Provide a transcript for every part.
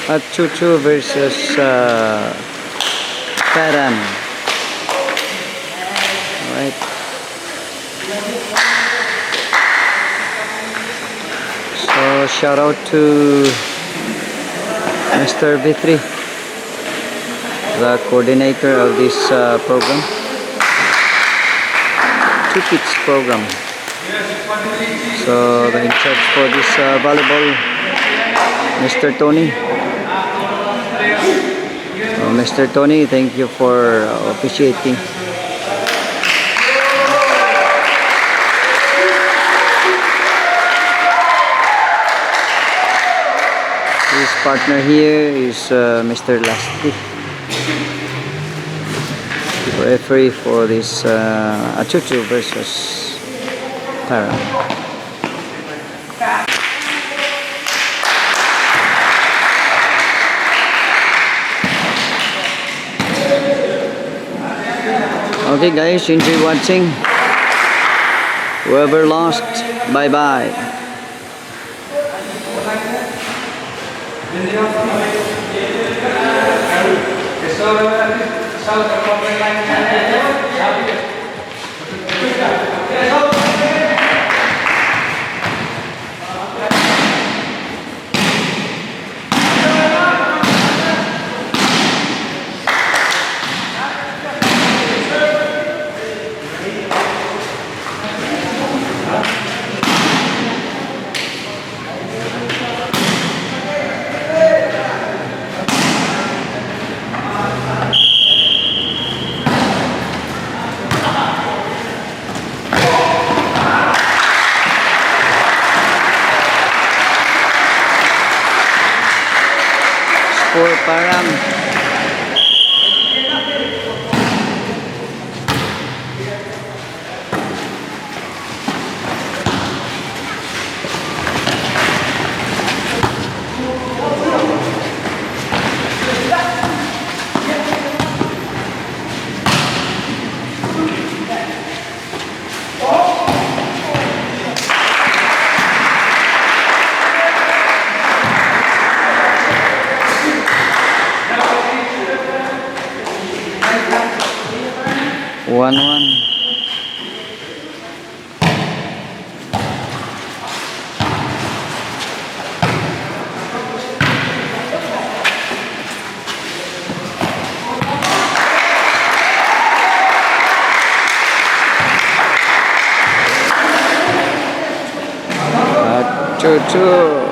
at Chuchu versus Paran. Alright. So shout out to Mr. V3, the coordinator of this program, Two Kids program. So the in charge for this volleyball, Mr. Tony. Mr. Tony, thank you for officiating. His partner here is Mr. Lasky, referee for this Achuchu versus Paran. Okay guys, enjoy watching. Whoever lost, bye bye. For Paran. One. Chuchu.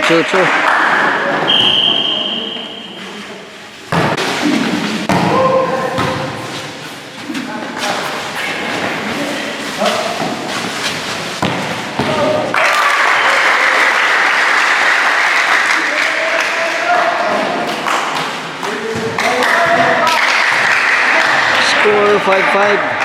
Chuchu. Score 5-5.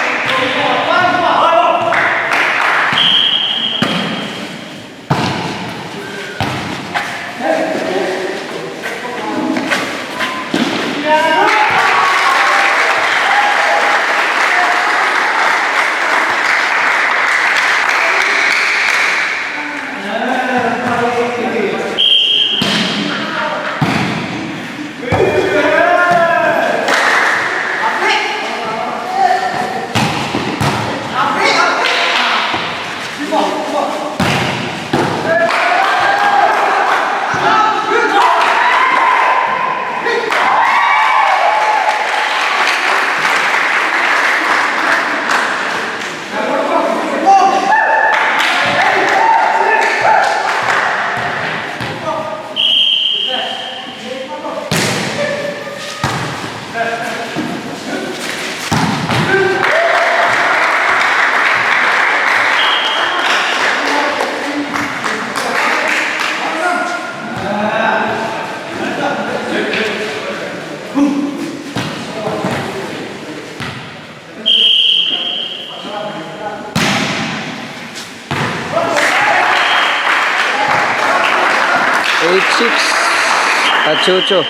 Chucho.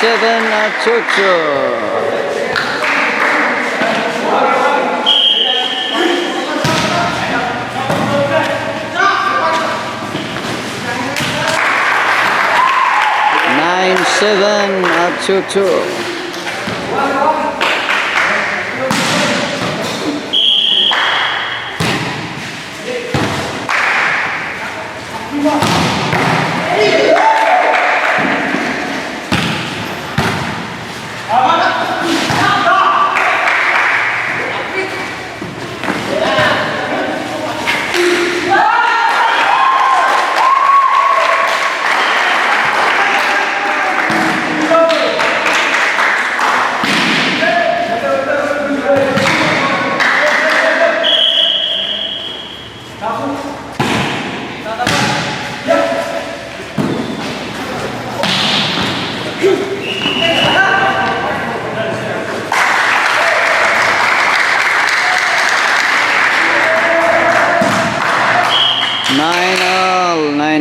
Seven Chucho. Nine seven Chucho.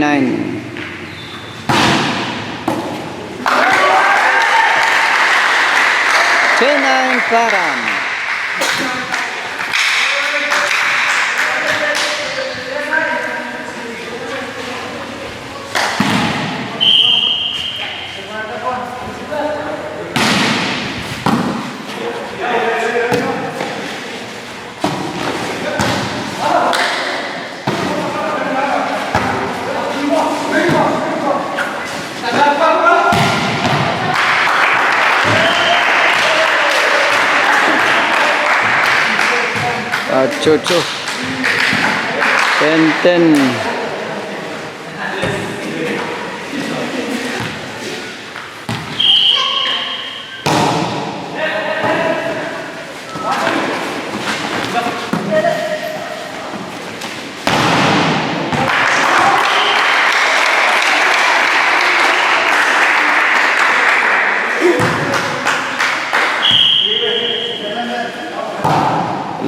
Nine. 10-9 Param. Chucho. 10-10.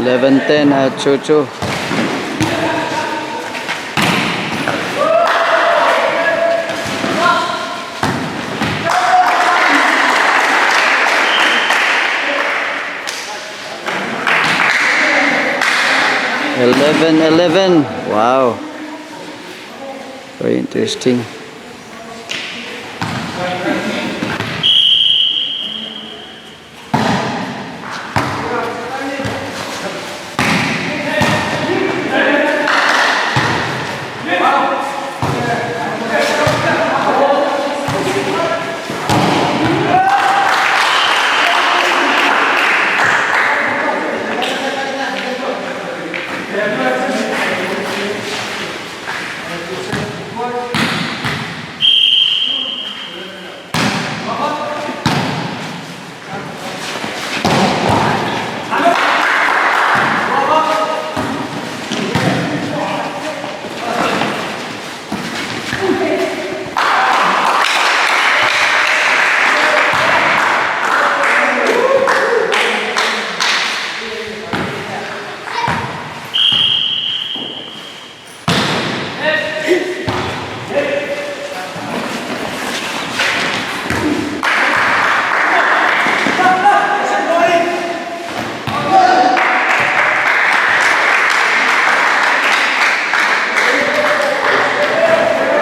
Eleven-10 Chucho. Eleven. Wow. Very interesting.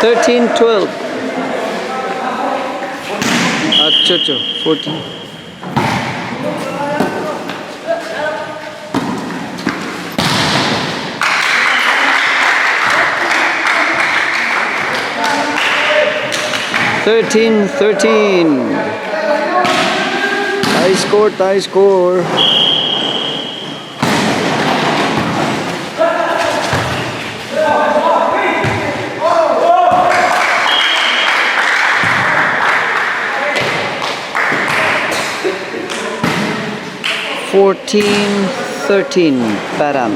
Thirteen 12. Chucho. 14. Thirteen. Tie score. 14-13 Param.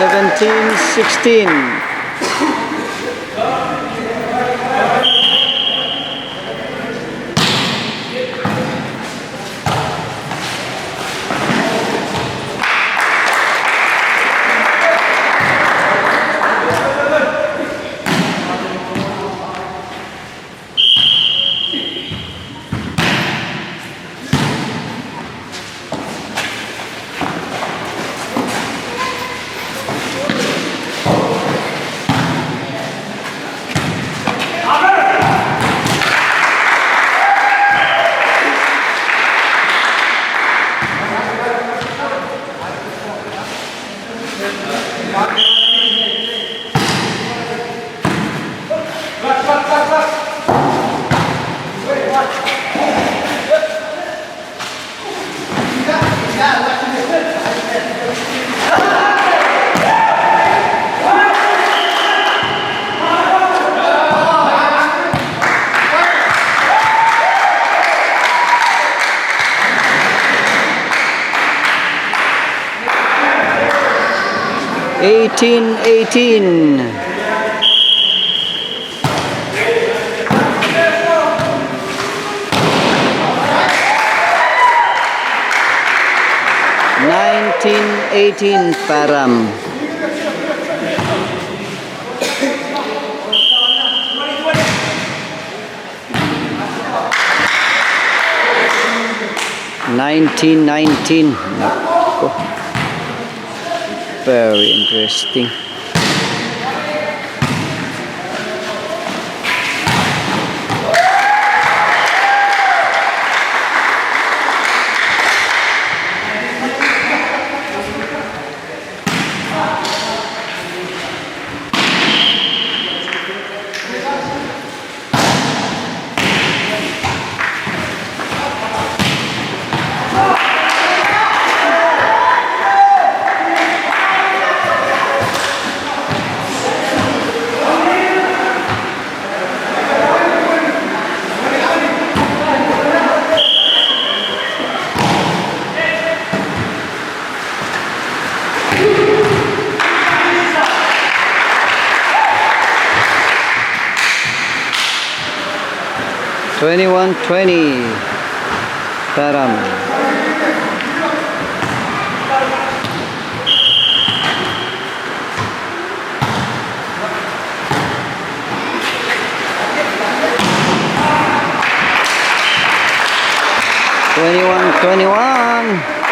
Seventeen, 16. Eighteen, 18. Nineteen, 18 Param. Nineteen, 19. Nako. Very interesting. Twenty-one, 20 Param. Twenty-one, 21.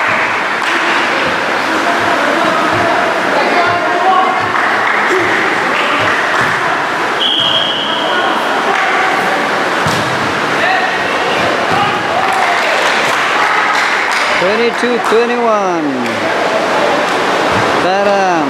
22-21 Param.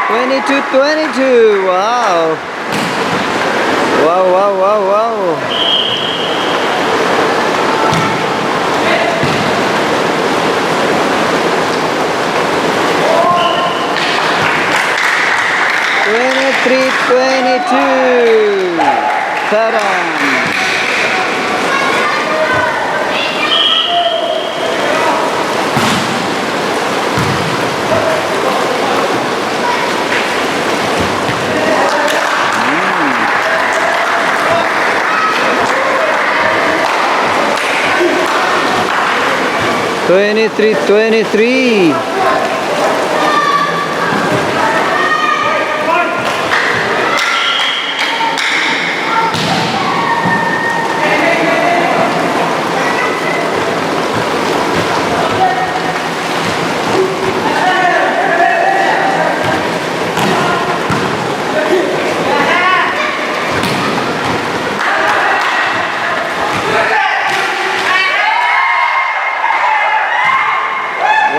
Twenty-two, 22. Wow. Wow, wow, wow, wow. 23-22 Param. 23-23.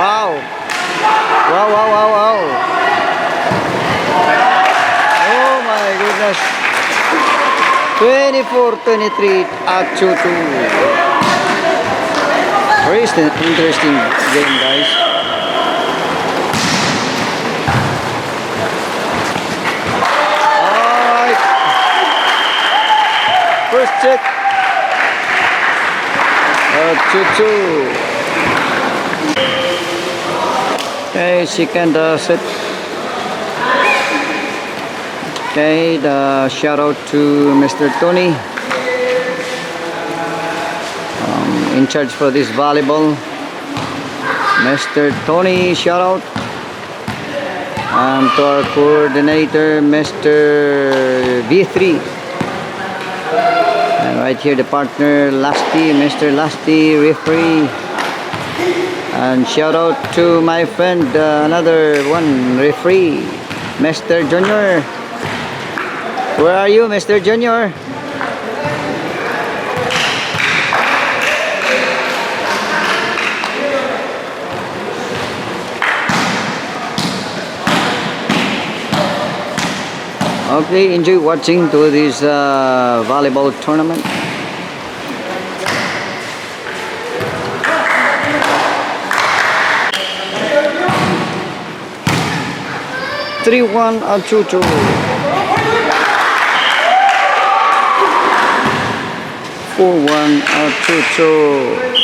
Wow. Wow, wow, wow, wow. Oh my goodness. 24-23 at 2-2. Very interesting game, guys. Alright. First check. 2-2. Okay, second set. Okay, the shout out to Mr. Tony, in charge for this volleyball. Mr. Tony, shout out. And to our coordinator, Mr. V3. And right here, the partner, Lasty, Mr. Lasty, referee. And shout out to my friend, another one, referee, Mr. Junior. Where are you, Mr. Junior? Okay, enjoy watching to this volleyball tournament. 3-1 at 2-2. 4-1 at 2-2.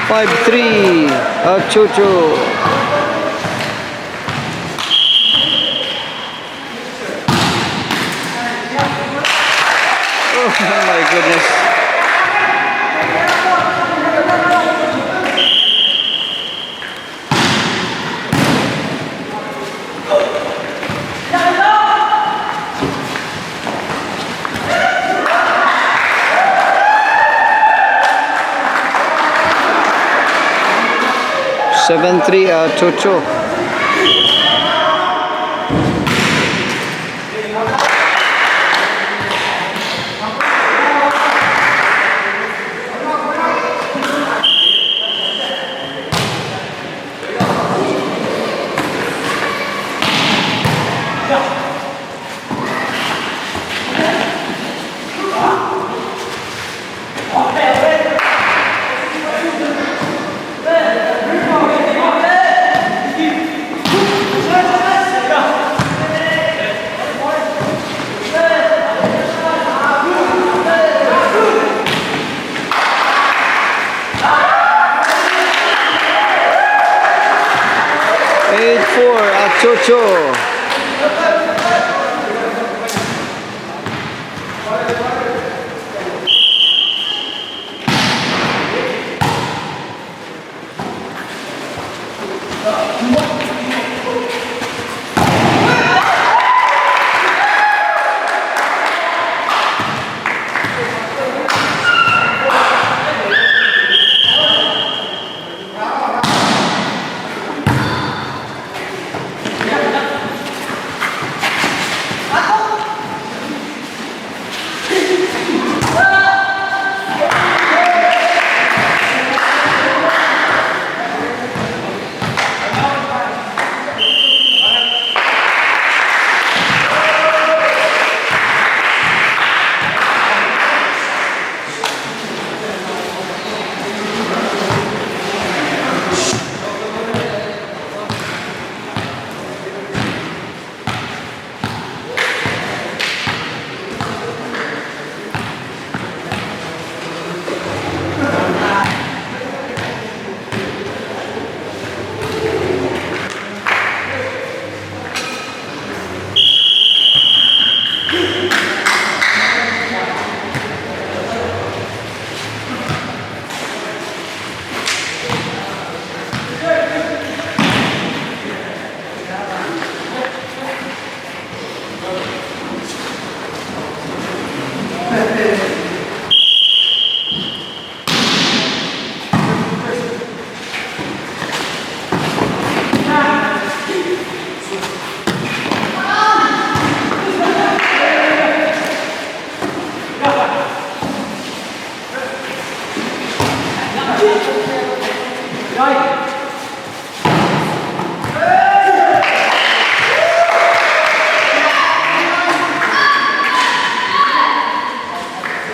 Five, 3 at 2-2. Oh my goodness. Seven, 3 at 2-2. Chocho.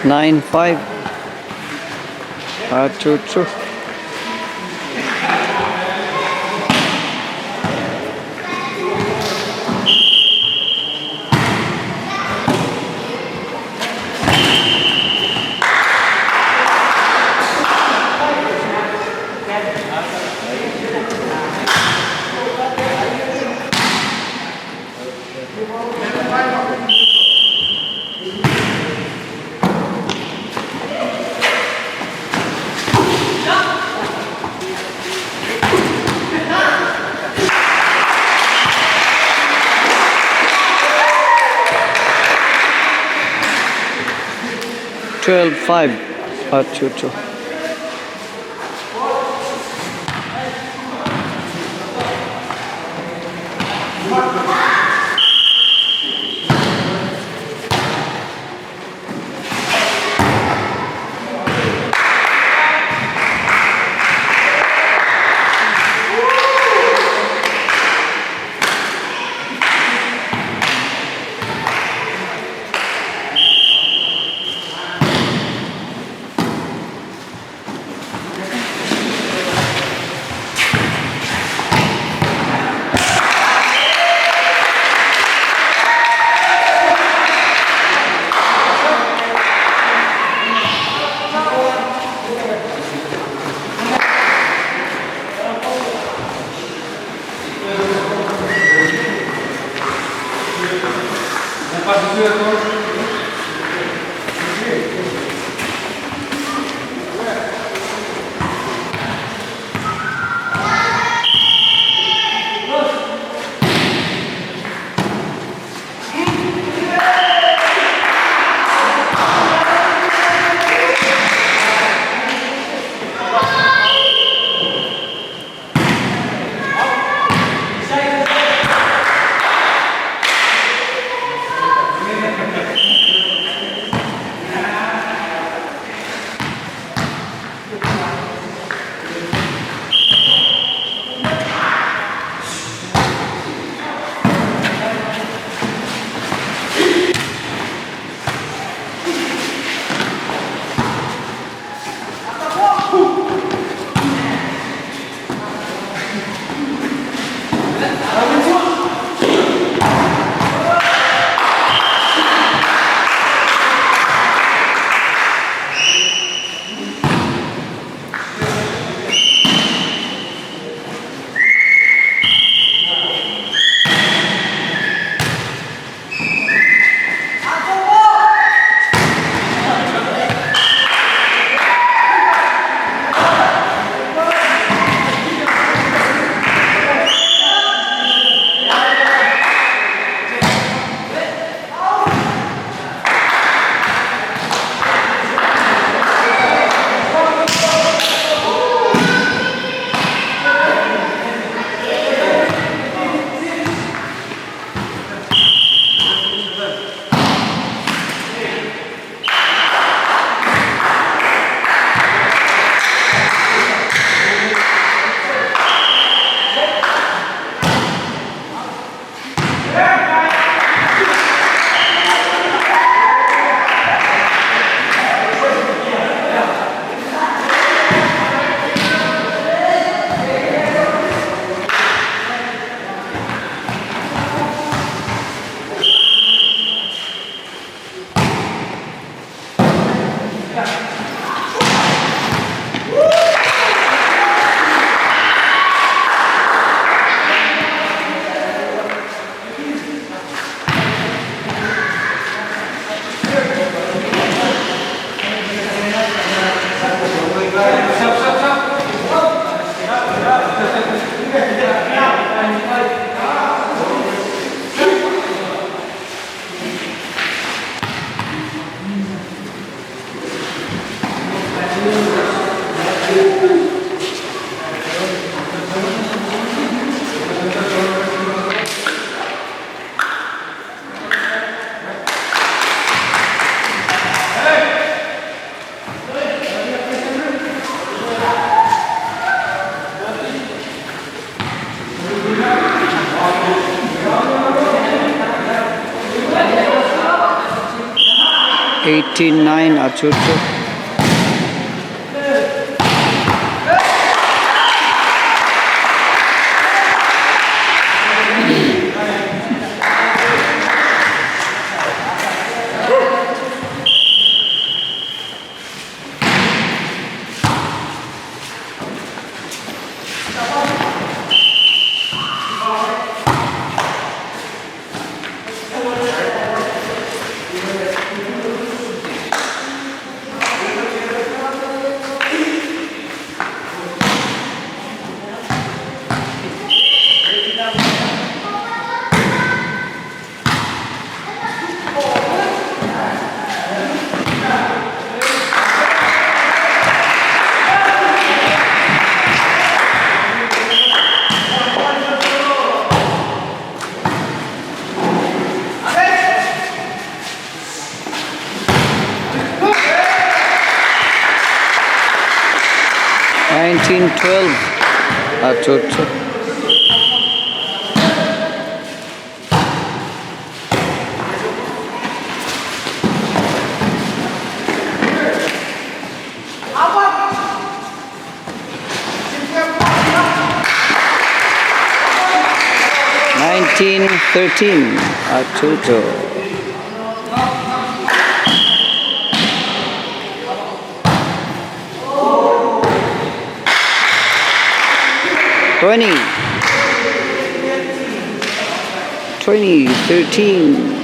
9-5. True, true. Twelve five. True, true. 18-9 Atutu. $19-12 Atutu. $19-13 Atutu. $20, 13.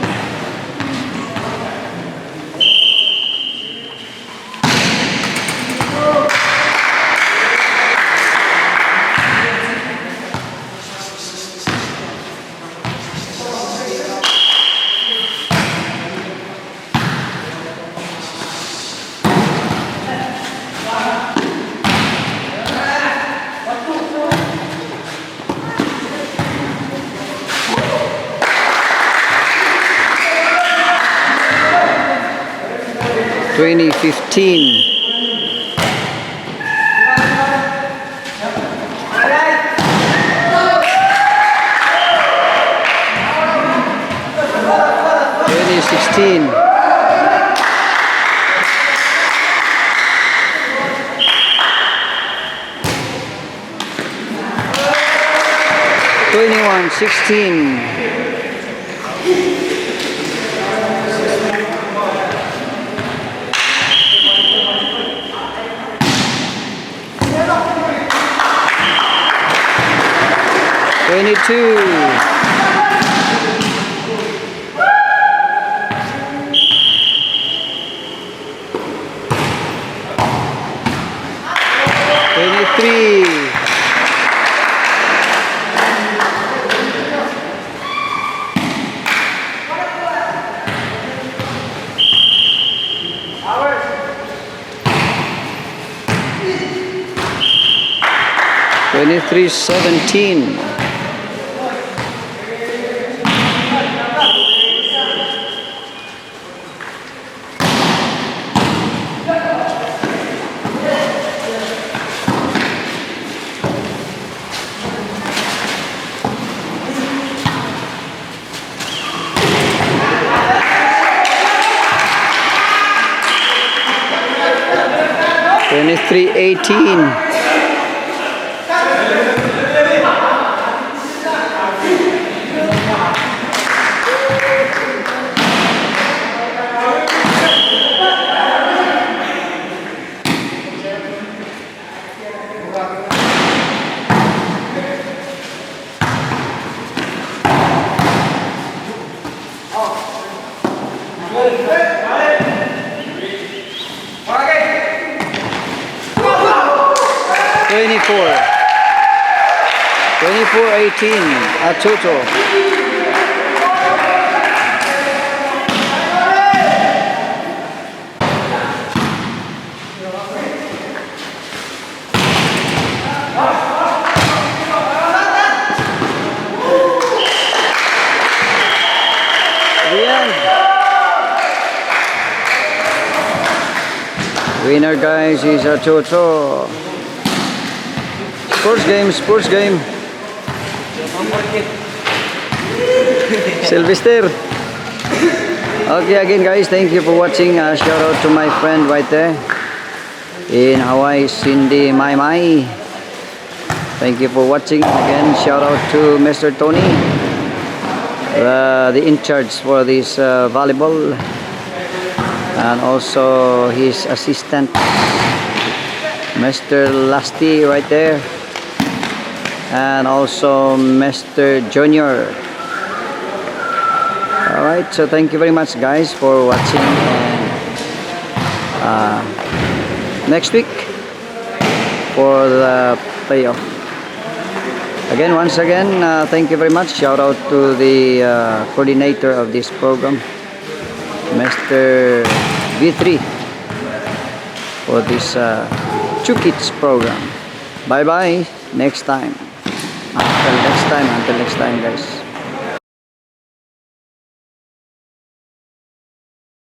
$20-15. $20-16. $21-16. $22. $23. $23-17. $23-18. $24-18 Atutu. Winner, guys, is Atutu. Sports game. Sylvester. Okay, again guys, thank you for watching. Shout out to my friend right there in Hawaii, Cindy Mai Mai. Thank you for watching. Again, shout out to Mr. Tony, the in charge for this volleyball, and also his assistant, Mr. Lasty right there, and also Mr. Junior. Alright, so thank you very much guys for watching, and next week for the playoff. Again, once again, thank you very much. Shout out to the coordinator of this program, Mr. V3, for this Two Kids program. Bye bye, next time. Until next time guys.